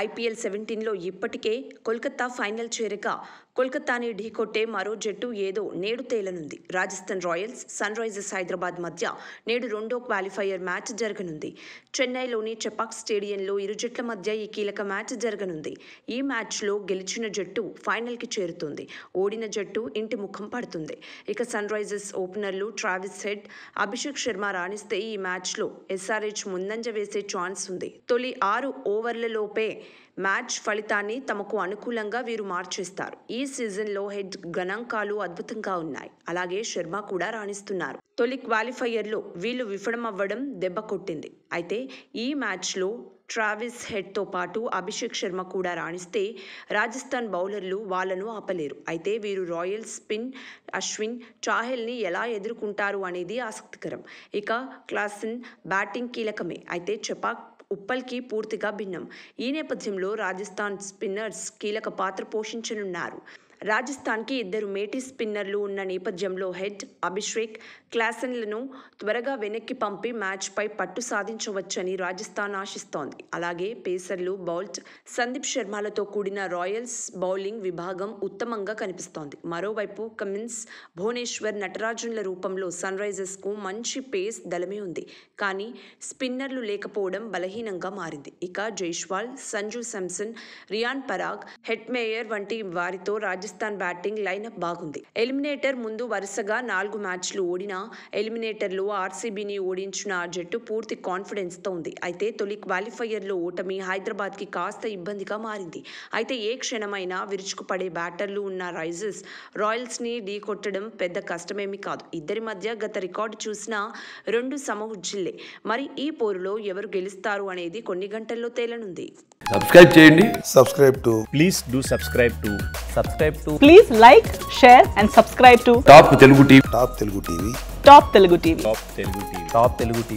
IPL 17లో ఇప్పటికే Kolkata final చేరగా కోల్కతాని ఢీకొట్టే మరో జట్టు ఏదో నేడు తేలనుంది. Rajasthan Royals, Sunrisers Hyderabad మధ్య నేడు రెండో క్వాలిఫైయర్ మ్యాచ్ జరగనుంది. చెన్నైలోని చెపాక్ స్టేడియంలో ఇరు జట్ల మధ్య ఈ కీలక మ్యాచ్ జరగనుంది. ఈ మ్యాచ్లో గెలిచిన జట్టు ఫైనల్కి చేరుతుంది. ఓడిన జట్టు ఇంటి ముఖం పడుతుంది. ఇక సన్ రైజర్స్ ఓపెనర్లు ట్రావిస్ హెడ్, అభిషేక్ శర్మ రాణిస్తే ఈ మ్యాచ్లో SRH ముందంజ వేసే ఛాన్స్ ఉంది. తొలి 6 ఓవర్లలోపే మ్యాచ్ ఫలితాన్ని తమకు అనుకూలంగా వీరు మార్చేస్తారు. ఈ సీజన్లో హెడ్ గణాంకాలు అద్భుతంగా ఉన్నాయి. అలాగే శర్మ కూడా రాణిస్తున్నారు. తొలి క్వాలిఫైయర్లో వీళ్ళు విఫలమవ్వడం దెబ్బ కొట్టింది. అయితే ఈ మ్యాచ్లో ట్రావిస్ హెడ్తో పాటు అభిషేక్ శర్మ కూడా రాణిస్తే రాజస్థాన్ బౌలర్లు వాళ్లను ఆపలేరు. అయితే వీరు రాయల్ స్పిన్ అశ్విన్, చాహెల్ని ఎలా ఎదుర్కొంటారు అనేది ఆసక్తికరం. ఇక క్లాసెన్ బ్యాటింగ్ కీలకమే. అయితే చెపాక్ ఉప్పల్కి పూర్తిగా భిన్నం. ఈ నేపథ్యంలో రాజస్థాన్ స్పిన్నర్స్ కీలక పాత్ర పోషించనున్నారు. రాజస్థాన్కి 2 మేటి స్పిన్నర్లు ఉన్న నేపథ్యంలో హెడ్, అభిషేక్, క్లాసెన్లను త్వరగా వెనక్కి పంపి మ్యాచ్పై పట్టు సాధించవచ్చని రాజస్థాన్ ఆశిస్తోంది. అలాగే పేసర్లు బౌల్ట్, సందీప్ శర్మలతో కూడిన రాయల్స్ బౌలింగ్ విభాగం ఉత్తమంగా కనిపిస్తోంది. మరోవైపు కమిన్స్, భువనేశ్వర్, నటరాజన్ల రూపంలో సన్ రైజర్స్కు మంచి పేస్ దళమే ఉంది. కానీ స్పిన్నర్లు లేకపోవడం బలహీనంగా మారింది. ఇక జైస్వాల్, సంజు శాంసన్, రియాన్ పరాగ్, హెట్మేయర్ వంటి వారితో రాజస్థాన్ బ్యాటింగ్ లైనప్ బాగుంది. ఎలిమినేటర్ ముందు వరుసగా 4 మ్యాచ్లు ఓడినా ఎలిమినేటర్లో RCBని ఓడించిన ఆ జట్టు పూర్తి కాన్ఫిడెన్స్తో ఉంది. అయితే తొలి క్వాలిఫైయర్లో ఓటమి హైదరాబాద్కి కాస్త ఇబ్బందిగా మారింది. అయితే ఏ క్షణమైనా విరుచుకుపడే బ్యాటర్లు ఉన్న రాయల్స్ని ఢీకొట్టడం పెద్ద కష్టమేమీ కాదు. ఇద్దరి మధ్య గత రికార్డు చూసినా 2 సమఉజ్జిల్లే. మరి ఈ పోరులో ఎవరు గెలుస్తారు అనేది కొన్ని గంటల్లో తేలనుంది. సబ్స్క్రైబ్ చేయండి. Please do subscribe to. Please like, share and subscribe to top Telugu TV. Top Telugu TV. Top Telugu TV.